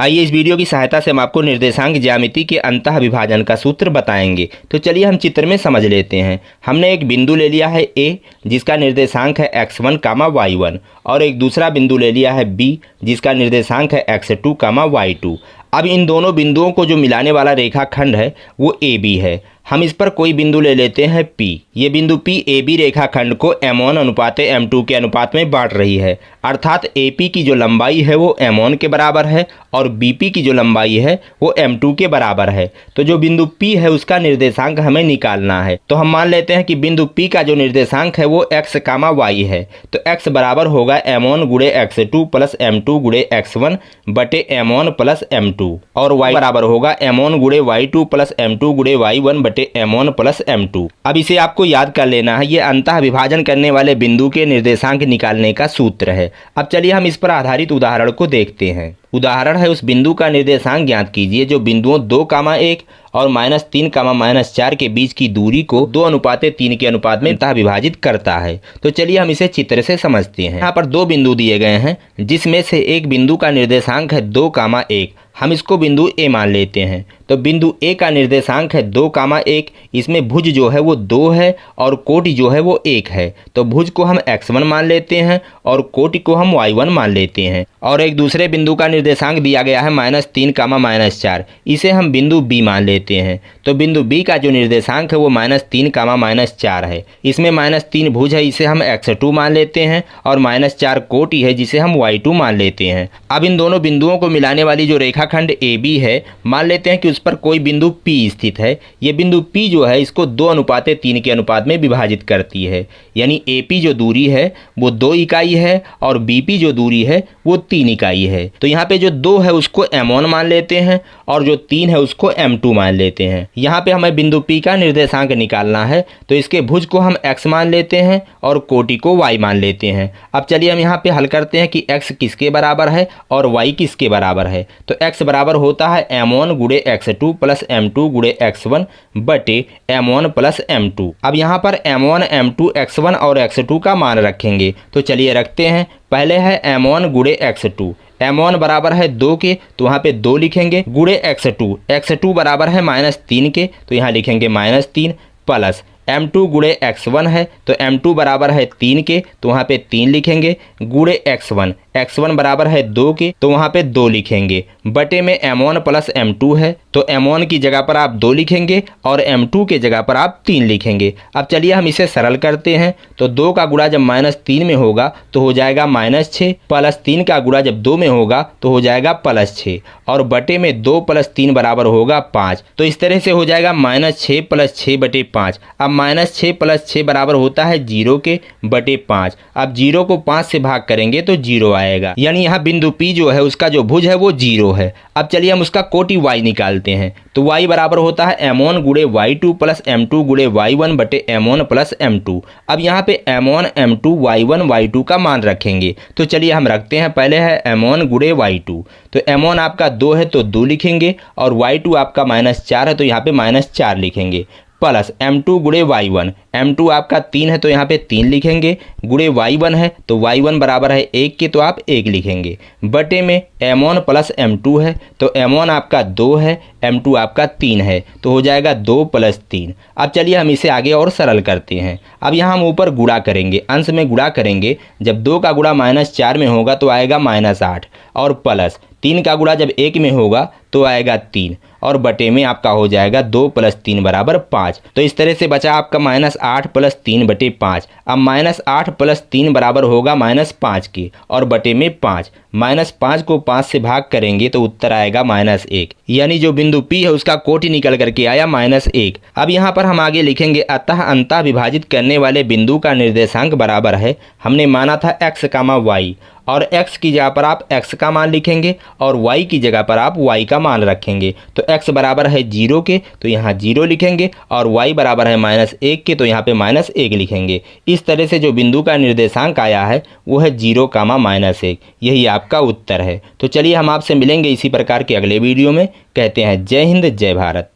आइए इस वीडियो की सहायता से हम आपको निर्देशांक ज्यामिति के अंतः विभाजन का सूत्र बताएंगे। तो चलिए हम चित्र में समझ लेते हैं। हमने एक बिंदु ले लिया है ए जिसका निर्देशांक है x1, y1 और एक दूसरा बिंदु ले लिया है बी जिसका निर्देशांक है x2, y2। अब इन दोनों बिंदुओं को जो मिलाने वाला रेखाखंड है वो ए बी है। हम इस पर कोई बिंदु ले लेते हैं P। ये बिंदु P ए बी रेखाखंड को m1 अनुपात m2 के अनुपात में बांट रही है, अर्थात AP की जो लंबाई है वो m1 के बराबर है और BP की जो लंबाई है वो m2 के बराबर है। तो जो बिंदु P है उसका निर्देशांक हमें निकालना है। तो हम मान लेते हैं कि बिंदु P का जो निर्देशांक है वो x, y है। तो x बराबर होगा m1 गुणे x2 प्लस m2 गुणे x1 बटे m1 प्लस m2 और y बराबर होगा m1 गुणे y2 प्लस m2 गुणे y1 बटे m1 प्लस m2। अब इसे आपको याद कर लेना है, ये अंतः विभाजन करने वाले बिंदु के निर्देशांक निकालने का सूत्र है। अब चलिए हम इस पर आधारित उदाहरण को देखते हैं। उदाहरण है, उस बिंदु का निर्देशांक ज्ञात कीजिए जो बिंदुओं 2, 1 और -3, -4 के बीच की दूरी को 2:3 के अनुपात में अंतः विभाजित करता है। तो चलिए हम इसे चित्र से समझते हैं। यहाँ पर दो बिंदु दिए गए हैं जिसमें से एक बिंदु का निर्देशांक है 2, 1। हम इसको बिंदु ए मान लेते हैं। तो बिंदु ए का निर्देशांक है 2, 1। इसमें भुज जो है वो 2 है और कोटि जो है वो 1 है। तो भुज को हम x1 मान लेते हैं और कोटि को हम y1 मान लेते हैं। और एक दूसरे बिंदु का निर्देशांक दिया गया है -3, -4। इसे हम बिंदु बी मान लेते हैं। तो बिंदु बी का जो निर्देशांक है वो -3, -4 है। इसमें -3 भुज है, इसे हम x2 मान लेते हैं और -4 कोटि है जिसे हम y2 मान लेते हैं। अब इन दोनों बिंदुओं को मिलाने वाली जो रेखाखंड ए बी है, मान लेते हैं कि उस पर कोई बिंदु P स्थित है। ये बिंदु P जो है इसको 2:3 के अनुपात में विभाजित करती है, यानी AP जो दूरी है वो 2 इकाई है और BP जो दूरी है वो 3 इकाई है। तो यहाँ पे जो 2 है उसको m1 मान लेते हैं और जो 3 है उसको m2 मान लेते हैं। यहाँ पे हमें बिंदु P का निर्देशांक निकालना है, तो इसके भुज को हम x मान लेते हैं और कोटि को y मान लेते हैं। अब चलिए हम यहाँ पे हल करते हैं कि x किसके बराबर है और y किसके बराबर है। तो x बराबर होता है m1 गुणे x2 प्लस m2 गुणे x1 बटे m1 प्लस m2। अब यहाँ पर m1, m2, x1 और x2 का मान रखेंगे। तो चलिए रखते हैं। पहले है m1 गुणे x2। m1 बराबर है 2 के, तो वहाँ पे 2 लिखेंगे, गुणे x2। x2 बराबर है -3 के, तो यहाँ लिखेंगे -3 प्लस m2 गुणे x1 है। तो m2 बराबर है 3 के, तो वहाँ पे 3 लिखेंगे, गुणे x1। x1 बराबर है 2 के, तो वहाँ पे 2 लिखेंगे, बटे में m1 प्लस m2 है। तो m1 की जगह पर आप 2 लिखेंगे और m2 के जगह पर आप 3 लिखेंगे। अब चलिए हम इसे सरल करते हैं। तो 2 का गुणा जब -3 में होगा तो हो जाएगा -6 प्लस 3 का गुणा जब 2 में होगा तो हो जाएगा +6 और बटे में 2 + 3 बराबर होगा 5। तो इस तरह से हो जाएगा -6 + 6 बटे 5। अब -6 + 6 बराबर होता है 0 के बटे 5। अब 0 को 5 से भाग करेंगे तो 0 आएगा, यानी यहाँ बिंदु P जो है उसका जो भुज है वो 0 है। अब चलिए हम उसका कोटि y निकालते हैं। तो y बराबर होता है m1 गुणे y2 प्लस m2 गुणे y1 बटे m1 प्लस m2। अब यहाँ पे m1, m2, y1, y2 का मान रखेंगे। तो चलिए हम रखते हैं। पहले है m1 गुणे y2। तो m1 आपका 2 है तो 2 लिखेंगे और y2 आपका -4 है तो यहाँ पे -4 लिखेंगे, प्लस m2 गुणे y1। m2 आपका 3 है तो यहाँ पे 3 लिखेंगे, गुणे y1 है तो y1 बराबर है 1 के, तो आप 1 लिखेंगे, बटे में m1 प्लस m2 है। तो m1 आपका 2 है, m2 आपका 3 है, तो हो जाएगा 2 + 3। अब चलिए हम इसे आगे और सरल करते हैं। अब यहाँ हम ऊपर गुणा करेंगे, अंश में गुणा करेंगे। जब 2 का गुणा -4 में होगा तो आएगा -8 और प्लस 3 का गुणा जब 1 में होगा तो आएगा 3 और बटे में आपका हो जाएगा 2 + 3 बराबर 5। तो इस तरह से बचा आपका -8 + 3 बटे 5। अब -8 + 3 बराबर होगा -5 के और बटे में 5। -5 को 5 से भाग करेंगे तो उत्तर आएगा -1, यानी जो बिंदु P है उसका कोटि निकल करके आया -1। अब यहाँ पर हम आगे लिखेंगे, अतः अंतः विभाजित करने वाले बिंदु का निर्देशांक बराबर है, हमने माना था x, y और x की जगह पर आप x का मान लिखेंगे और y की जगह पर आप y का मान रखेंगे। तो x बराबर है 0 के, तो यहाँ 0 लिखेंगे और y बराबर है -1 के, तो यहाँ पे -1 लिखेंगे। इस तरह से जो बिंदु का निर्देशांक आया है वो है 0, -1। यही आपका उत्तर है। तो चलिए हम आपसे मिलेंगे इसी प्रकार के अगले वीडियो में। कहते हैं जय हिंद, जय भारत।